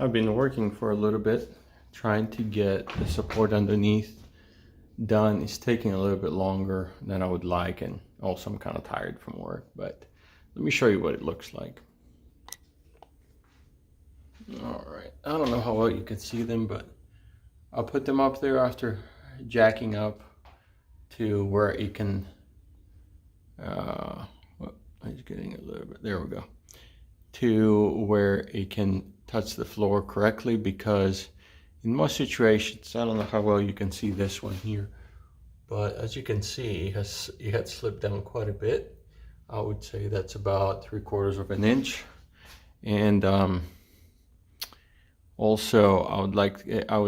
I've been working for a little bit, trying to get the support underneath done. It's taking a little bit longer than I would like, and also I'm kind of tired from work, but let me show you what it looks like. All right, I don't know how well you can see them, but I'll put them up there after jacking up to where it can, it's getting a little bit, there we go, to where it can touch the floor correctly, because in most situations, I don't know how well you can see this one here, but as you can see, it had slipped down quite a bit. I would say that's about 3/4 of an inch. And also I would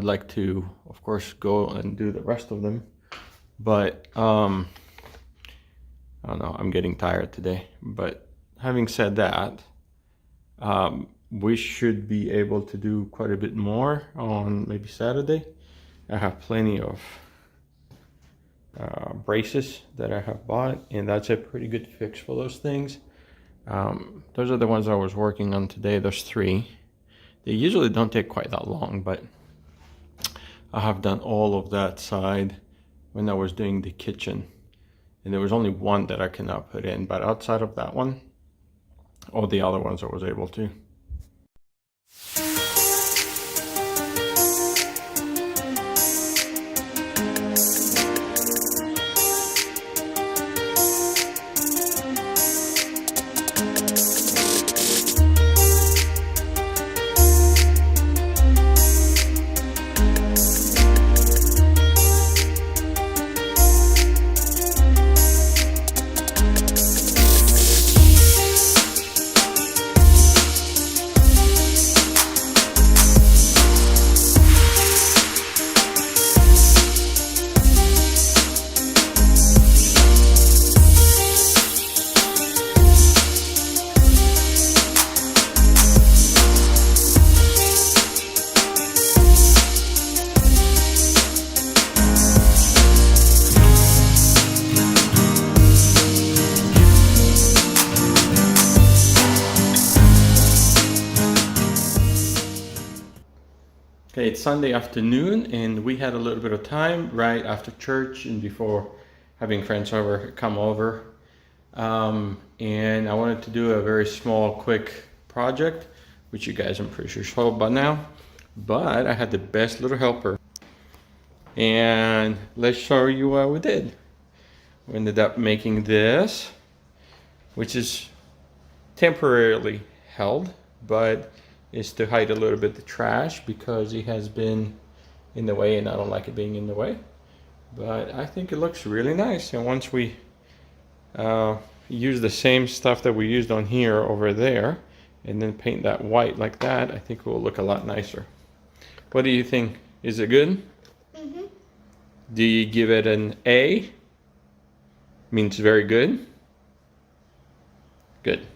like to, of course, go and do the rest of them, but I don't know, I'm getting tired today. But having said that, we should be able to do quite a bit more on maybe Saturday. I have plenty of braces that I have bought, and that's a pretty good fix for those things. Those are the ones I was working on today. There's 3. They usually don't take quite that long, but I have done all of that side when I was doing the kitchen, and there was only one that I cannot put in, but outside of that one, all the other ones I was able to. Okay, it's Sunday afternoon, and we had a little bit of time right after church and before having friends come over. And I wanted to do a very small, quick project, which you guys I'm pretty sure saw by now. But I had the best little helper. And let's show you what we did. We ended up making this, which is temporarily held, but is to hide a little bit the trash, because it has been in the way and I don't like it being in the way. But I think it looks really nice, and once we use the same stuff that we used on here over there and then paint that white like that, I think it will look a lot nicer. What do you think? Is it good? Mm-hmm. Do you give it an A? Means very good? Good.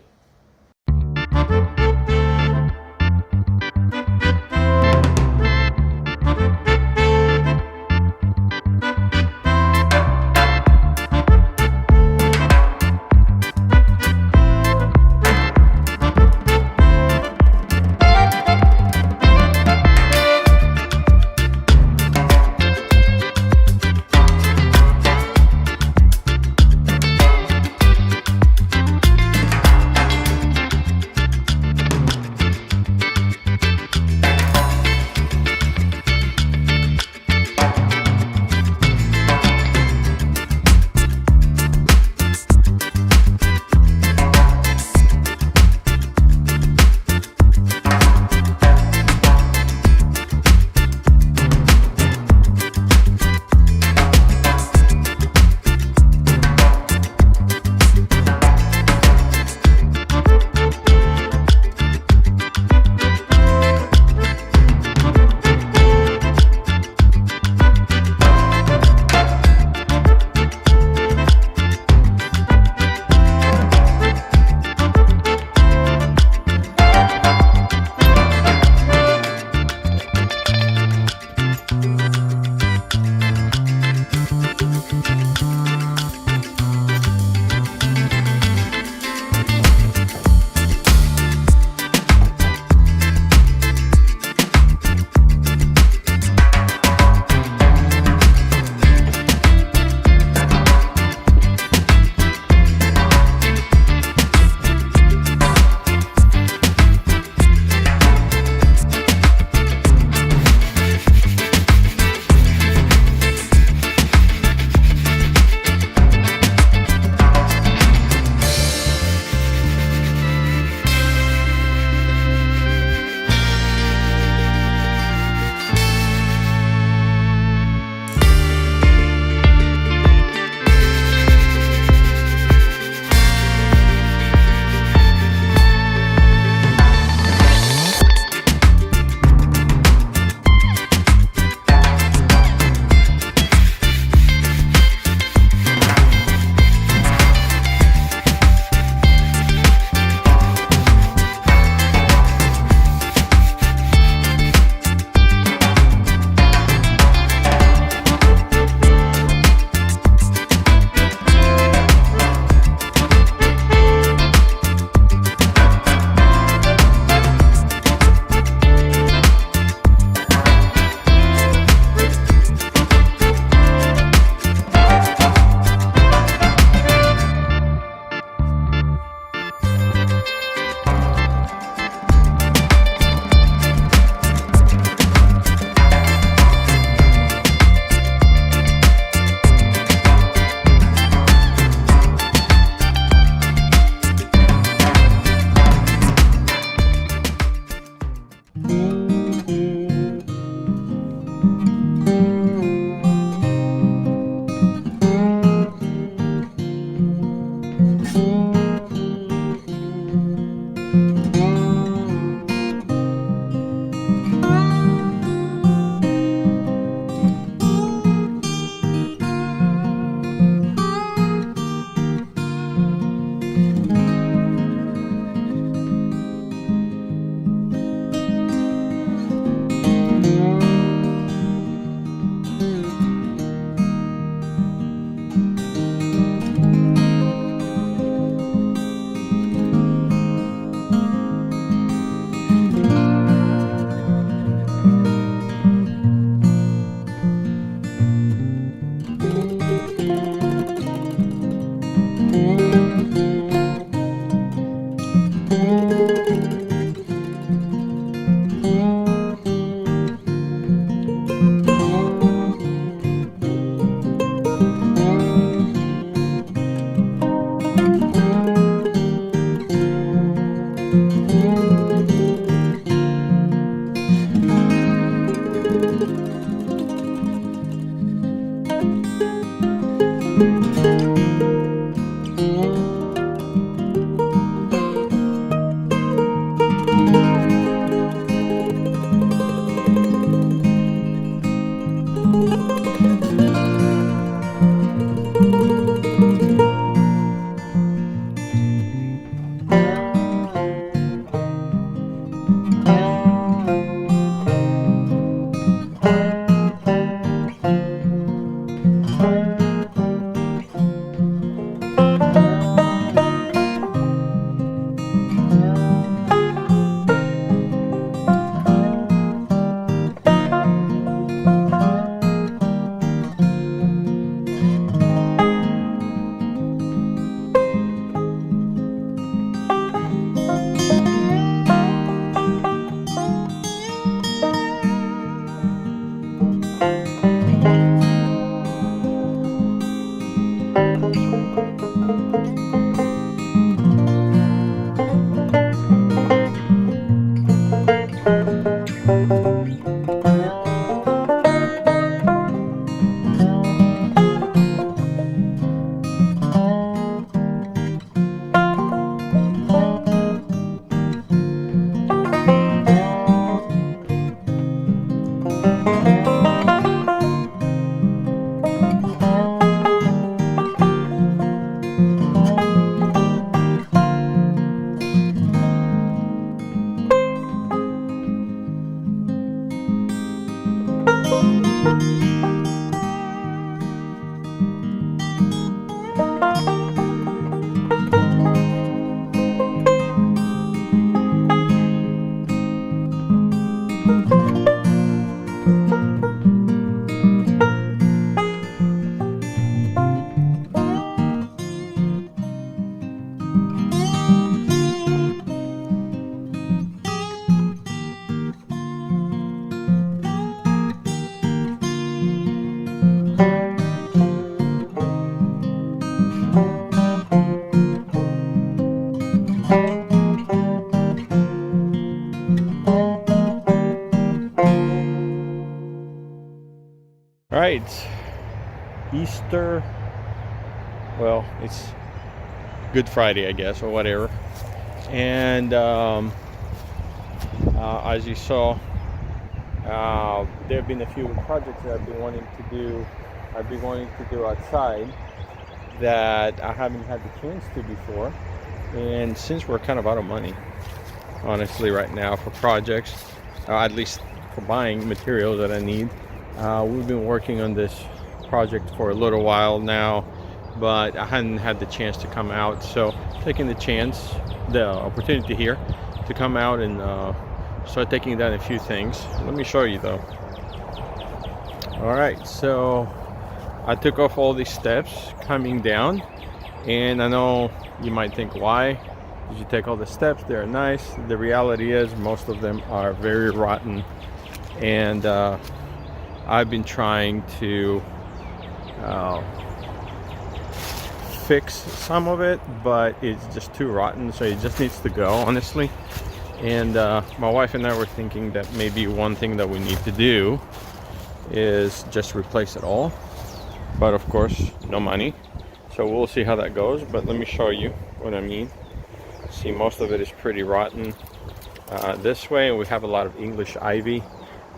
All right, Easter, well, it's Good Friday, I guess, or whatever. And as you saw, there have been a few projects that I've been wanting to do outside that I haven't had the chance to before. And since we're kind of out of money, honestly, right now for projects, at least for buying materials that I need, we've been working on this project for a little while now, but I hadn't had the chance to come out. So taking the opportunity here to come out and start taking down a few things. Let me show you though. All right, so I took off all these steps coming down, and I know you might think, why did you take all the steps? They're nice. The reality is most of them are very rotten, and I've been trying to fix some of it, but it's just too rotten, so it just needs to go, honestly. And my wife and I were thinking that maybe one thing that we need to do is just replace it all, but of course no money, so we'll see how that goes. But let me show you what I mean. See, most of it is pretty rotten. this way, and we have a lot of English ivy,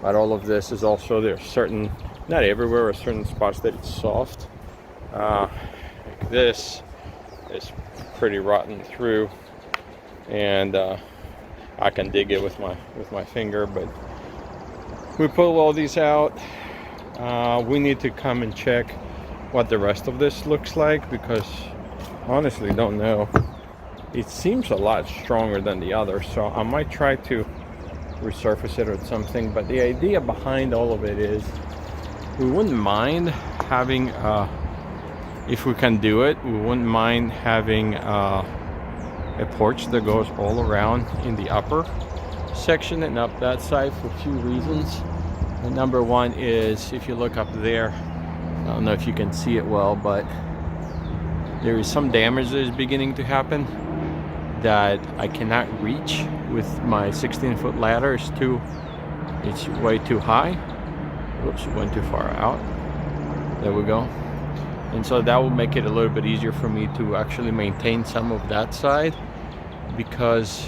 but all of this is also, there's certain, not everywhere, or certain spots that it's soft. Like this is pretty rotten through, and I can dig it with my finger, but we pull all these out. We need to come and check what the rest of this looks like, because honestly don't know. It seems a lot stronger than the other, so I might try to resurface it or something. But the idea behind all of it is we wouldn't mind having, if we can do it, we wouldn't mind having a porch that goes all around in the upper section and up that side for a few reasons. And number one is, if you look up there, I don't know if you can see it well, but there is some damage that is beginning to happen that I cannot reach with my 16-foot ladder. It's way too high. Oops, it went too far out. There we go. And so that will make it a little bit easier for me to actually maintain some of that side, because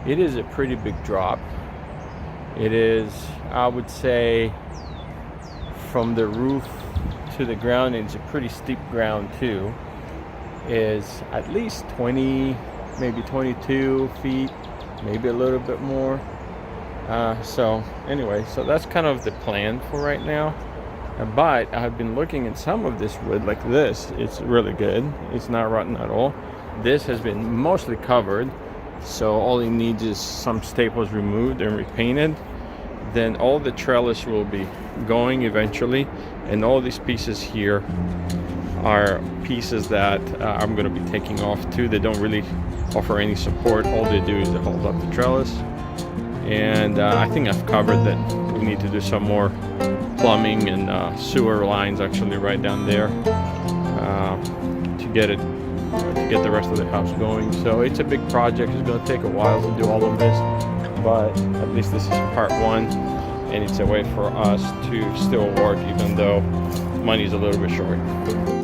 it is a pretty big drop. It is, I would say, from the roof to the ground, it's a pretty steep ground too, is at least 20, maybe 22 feet, maybe a little bit more. So anyway, so that's kind of the plan for right now. But I've been looking at some of this wood, like this. It's really good. It's not rotten at all. This has been mostly covered, so all it needs is some staples removed and repainted. Then all the trellis will be going eventually, and all these pieces here are pieces that I'm going to be taking off too. They don't really offer any support. All they do is they hold up the trellis. And I think I've covered that. We need to do some more plumbing and sewer lines actually right down there to get the rest of the house going. So it's a big project. It's going to take a while to do all of this, but at least this is part one, and it's a way for us to still work even though money is a little bit short.